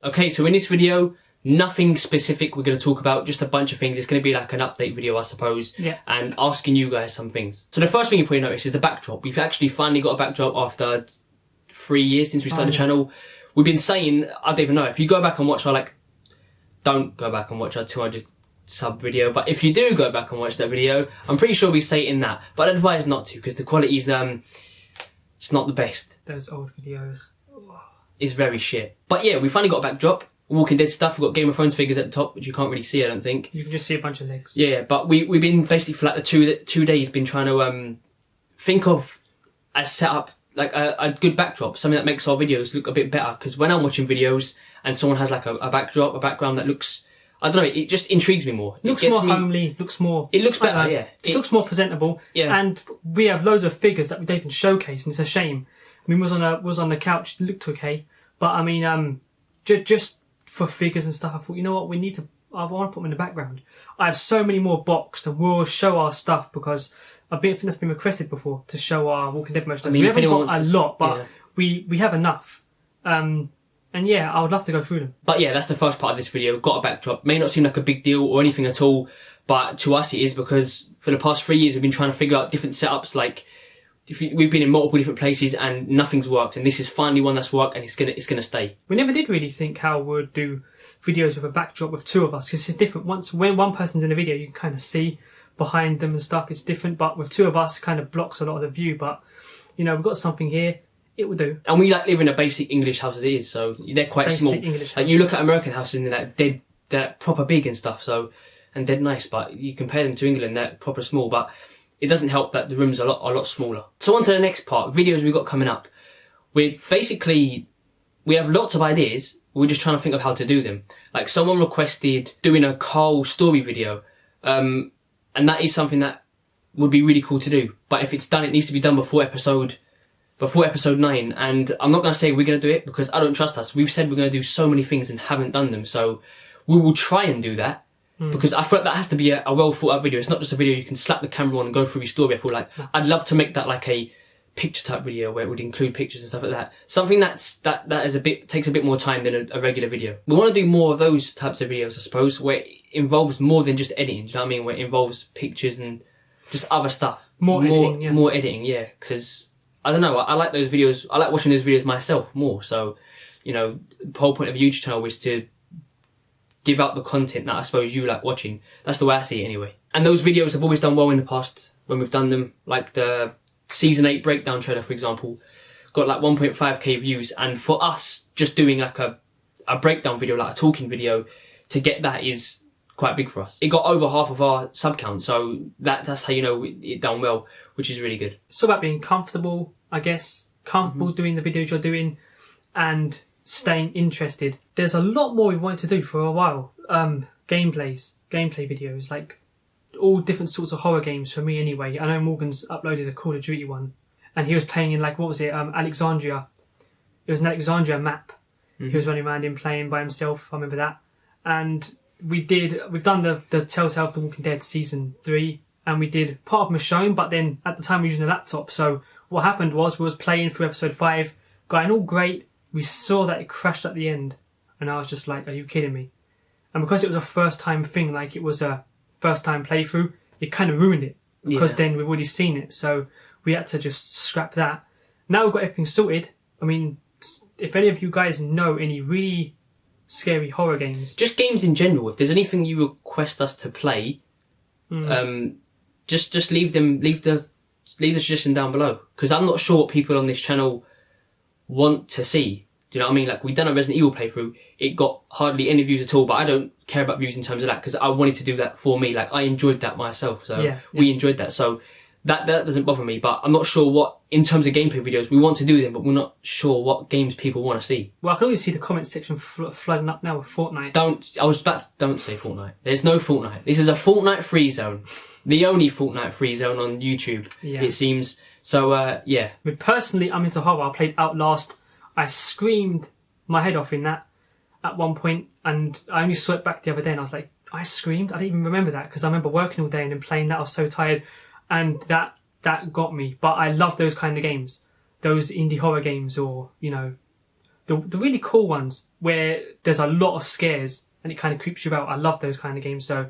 Okay, so in this video, nothing specific we're going to talk about, just a bunch of things. It's going to be like an update video, I suppose, and asking you guys some things. So the first thing you probably notice is the backdrop. We've actually finally got a backdrop after 3 years since we started the channel. We've been saying, I don't even know, if you go back and watch our, don't go back and watch our 200 sub video, but if you do go back and watch that video, I'm pretty sure we say it in that, but I'd advise not to, because the quality is, it's not the best. Those old videos. It's very shit. But yeah, we finally got a backdrop. Walking Dead stuff. We've got Game of Thrones figures at the top, which you can't really see, I don't think. You can just see a bunch of legs. Yeah, but we've been basically for like the two days been trying to think of a setup, like a good backdrop, something that makes our videos look a bit better. Because when I'm watching videos and someone has like a background that looks, I don't know, it just intrigues me more. It looks more homely, looks more... It looks better, yeah. It looks more presentable. Yeah. And we have loads of figures that we don't even showcase, and it's a shame. I mean, was on the couch, it looked okay. But I mean, just for figures and stuff, I thought, you know what, I want to put them in the background. I have so many more boxed, and we'll show our stuff, because I think that's been requested before, to show our Walking Dead merchandise. I mean, we haven't got a lot, but we have enough. And yeah, I would love to go through them. But yeah, that's the first part of this video. We've got a backdrop. May not seem like a big deal or anything at all, but to us it is, because for the past 3 years we've been trying to figure out different setups. Like, we've been in multiple different places and nothing's worked, and this is finally one that's worked, and it's gonna stay. We never did really think how we'd do videos with a backdrop with two of us, because it's different. When one person's in the video, you can kind of see behind them and stuff. It's different, but with two of us, it kind of blocks a lot of the view. But you know, we've got something here. It will do. And we live in a basic English house as it is, so they're quite small. Like, you look at American houses and they're proper big and stuff, so, and they're nice, but you compare them to England, they're proper small, but it doesn't help that the room's a lot smaller. So on to the next part, videos we've got coming up. We have lots of ideas, we're just trying to think of how to do them. Like, someone requested doing a Carl story video, and that is something that would be really cool to do. But if it's done, it needs to be done before episode 9, and I'm not going to say we're going to do it, because I don't trust us. We've said we're going to do so many things and haven't done them, so we will try and do that. Because I feel like that has to be a well thought out video. It's not just a video you can slap the camera on and go through your story. I feel like I'd love to make that like a picture type video where it would include pictures and stuff like that. Something that takes a bit more time than a regular video. We want to do more of those types of videos, I suppose, where it involves more than just editing. Do you know what I mean? Where it involves pictures and just other stuff. More editing, yeah. Because I don't know, I like those videos. I like watching those videos myself more. So, you know, the whole point of a YouTube channel is to give out the content that I suppose you like watching. That's the way I see it anyway. And those videos have always done well in the past when we've done them. Like the Season 8 breakdown trailer, for example, got like 1.5k views. And for us, just doing like a breakdown video, like a talking video, to get that is quite big for us. It got over half of our sub count, so that's how you know it done well, which is really good. It's all about being comfortable, I guess. Comfortable doing the videos you're doing and staying interested. There's a lot more we wanted to do for a while. Gameplay videos, like all different sorts of horror games for me anyway. I know Morgan's uploaded a Call of Duty one, and he was playing in like, what was it, Alexandria. It was an Alexandria map. He was running around in playing by himself, I remember that. And we've done the Telltale The Walking Dead Season 3, and we did part of them shown, but then at the time we were using a laptop, so what happened was we was playing through episode 5, going all great. We saw that it crashed at the end, and I was just like, are you kidding me? And because it was a first time thing, like it was a first time playthrough, it kind of ruined it, because then we've already seen it, so we had to just scrap that. Now we've got everything sorted. I mean, if any of you guys know any really scary horror games, just games in general, if there's anything you request us to play, just leave the suggestion down below, because I'm not sure what people on this channel want to see. Do you know what I mean? Like, we've done a Resident Evil playthrough, it got hardly any views at all, but I don't care about views in terms of that, because I wanted to do that for me. Like, I enjoyed that myself, so we enjoyed that, so that doesn't bother me. But I'm not sure what, in terms of gameplay videos, we want to do them, but we're not sure what games people want to see. Well, I can always see the comment section flooding up now with Fortnite. Don't say Fortnite. There's no Fortnite. This is a Fortnite free zone. The only Fortnite free zone on YouTube, it seems. So, yeah. But personally, I'm into horror. I played Outlast. I screamed my head off in that at one point, and I only saw it back the other day, and I was like, I screamed? I didn't even remember that, because I remember working all day and then playing that. I was so tired, and that got me. But I love those kind of games. Those indie horror games, or, you know, the really cool ones where there's a lot of scares and it kind of creeps you out. I love those kind of games, so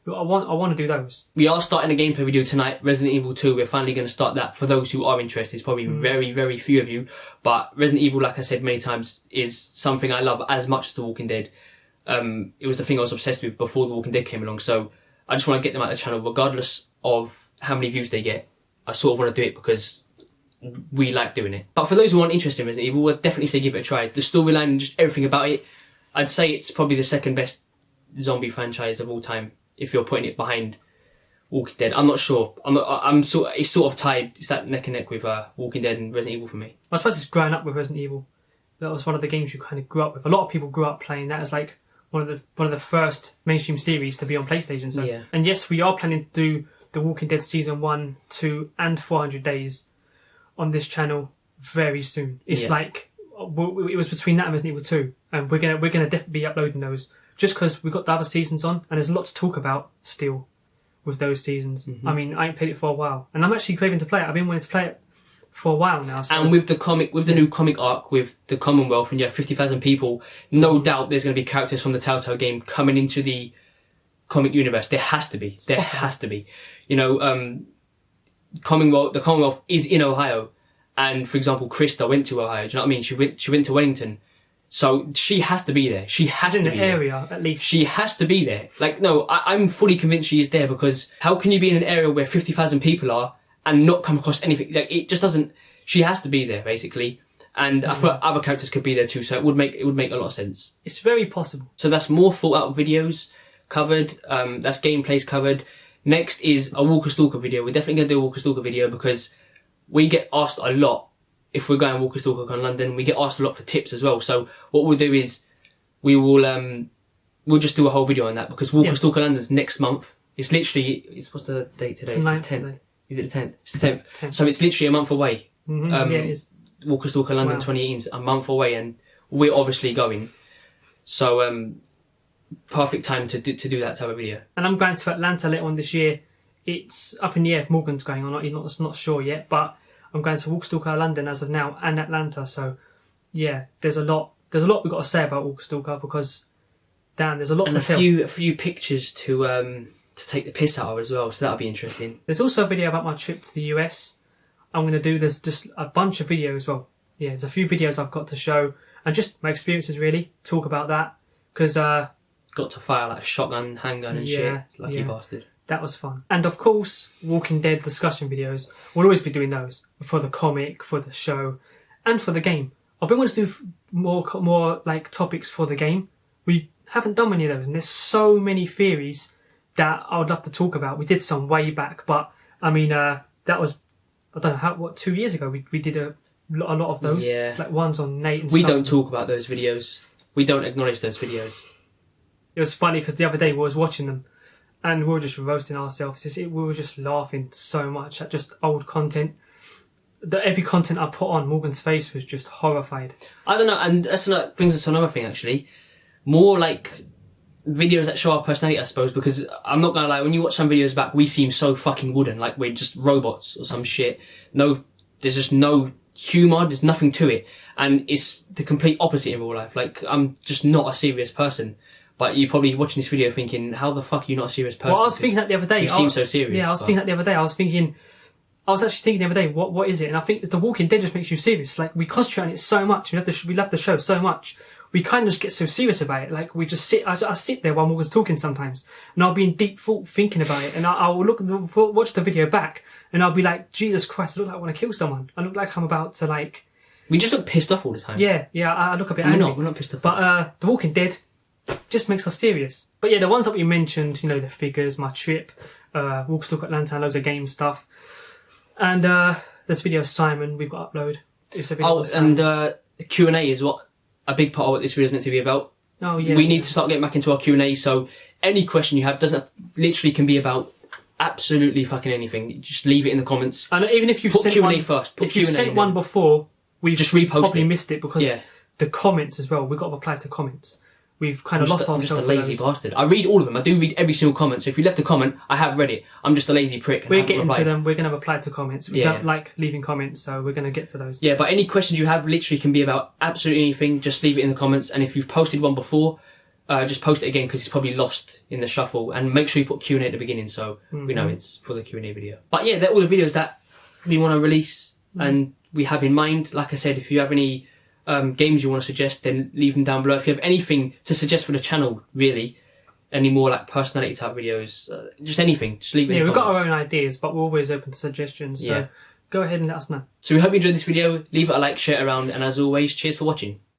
I want to do those. We are starting a gameplay video tonight, Resident Evil 2. We're finally going to start that for those who are interested. It's probably very, very few of you, but Resident Evil, like I said many times, is something I love as much as The Walking Dead. It was the thing I was obsessed with before The Walking Dead came along, so I just want to get them out of the channel regardless of how many views they get. I sort of want to do it because we like doing it. But for those who aren't interested in Resident Evil, I'd definitely say give it a try. The storyline and just everything about it, I'd say it's probably the second best zombie franchise of all time if you're putting it behind Walking Dead. I'm not sure. It's sort of tied. It's that neck and neck with Walking Dead and Resident Evil for me. I suppose it's growing up with Resident Evil. That was one of the games you kind of grew up with. A lot of people grew up playing that as like one of the first mainstream series to be on PlayStation. So, yeah. And yes, we are planning to do The Walking Dead Season 1, 2 and 400 Days on this channel very soon. It's like, it was between that and Resident Evil 2. And we're gonna definitely be uploading those just because we've got the other seasons on and there's a lot to talk about still with those seasons. I mean, I ain't played it for a while. And I'm actually craving to play it. I've been wanting to play it for a while now. So. And with the new comic arc with the Commonwealth and you have 50,000 people, no doubt there's going to be characters from the Telltale game coming into the comic universe. There has to be. Has to be. You know, the Commonwealth is in Ohio. And for example, Krista went to Ohio. Do you know what I mean? She went to Wellington. So she has to be there. She has to be there. In the area, at least. She has to be there. Like, no, I'm fully convinced she is there because how can you be in an area where 50,000 people are and not come across anything? Like, it just doesn't... She has to be there, basically. And I thought other characters could be there too, so it would make a lot of sense. It's very possible. So that's more thought out videos covered. That's gameplays covered. Next is a Walker Stalker video. We're definitely going to do a Walker Stalker video because we get asked a lot if we're going Walker Stalker in London. We get asked a lot for tips as well. So what we'll do is we'll just do a whole video on that because Walker Stalker London's next month. It's literally, what's the date today? It's the 9th 10th. today. Is it the 10th? It's the 10th. So it's literally a month away. Yeah, it is. Walker Stalker London 2018 is a month away and we're obviously going. So perfect time to do that type of video. And I'm going to Atlanta later on this year. It's up in the air if Morgan's going or not. He's not sure yet, but I'm going to Walker Stalker London as of now and Atlanta. So yeah, there's a lot we've got to say about Walker Stalker because damn, there's a lot to tell. And a few pictures to take the piss out of as well. So that'll be interesting. There's also a video about my trip to the US. I'm going to do, there's just a bunch of videos. Well, yeah, there's a few videos I've got to show and just my experiences really, talk about that because got to fire like a shotgun, handgun and shit. Lucky bastard. That was fun. And of course, Walking Dead discussion videos. We'll always be doing those for the comic, for the show, and for the game. I've been wanting to do more like topics for the game. We haven't done many of those, and there's so many theories that I would love to talk about. We did some way back, but I mean, that was, I don't know, 2 years ago we did a lot of those. Yeah. Like ones on Nate and we stuff. We don't talk about those videos. We don't acknowledge those videos. It was funny because the other day we was watching them and we were just roasting ourselves. We were just laughing so much at just old content. Every content I put on, Morgan's face was just horrified. I don't know, and that brings us to another thing actually. More like videos that show our personality, I suppose, because I'm not gonna lie, when you watch some videos back, we seem so fucking wooden, like we're just robots or some shit. No, there's just no humour, there's nothing to it. And it's the complete opposite in real life. Like, I'm just not a serious person. But you're probably watching this video thinking, how the fuck are you not a serious person? Well, I was thinking that the other day. You seem so serious. Yeah, I was thinking that the other day. I was actually thinking the other day, what is it? And I think The Walking Dead just makes you serious. Like, we concentrate on it so much. We love the show so much. We kind of just get so serious about it. Like, we just sit, I sit there while Morgan's talking sometimes. And I'll be in deep thought thinking about it. And I'll watch the video back. And I'll be like, Jesus Christ, I look like I want to kill someone. I look like I'm about to like... We just look pissed off all the time. Yeah, I look a bit angry. We're not pissed off. But The Walking Dead just makes us serious. But yeah, the ones that we mentioned, you know, the figures, my trip, Walker Stalker Atlanta, loads of game stuff. And this video of Simon we've got to upload. It's a video and Q&A is what a big part of what this video is meant to be about. Oh yeah. We need to start getting back into our Q&A, so any question you have literally can be about absolutely fucking anything. Just leave it in the comments. And even if you've sent Q&A first. If you've sent one before, we just repost probably it. missed it because the comments as well. We've got to reply to comments. we've kind of lost I'm ourselves. just a lazy bastard. I read all of them. I do read every single comment. So if you left a comment, I have read it. I'm just a lazy prick. We're getting to them. We're going to reply to comments. We don't like leaving comments, so we're going to get to those. Yeah, but any questions you have literally can be about absolutely anything. Just leave it in the comments. And if you've posted one before, just post it again because it's probably lost in the shuffle. And make sure you put Q&A at the beginning so we know it's for the Q&A video. But yeah, they're all the videos that we want to release and we have in mind. Like I said, if you have any games you want to suggest, then leave them down below. If you have anything to suggest for the channel, really, any more like personality type videos, just anything, just leave it in the comments. We've got our own ideas, but we're always open to suggestions, so go ahead and let us know. So we hope you enjoyed this video. Leave it a like, share it around, and as always, cheers for watching.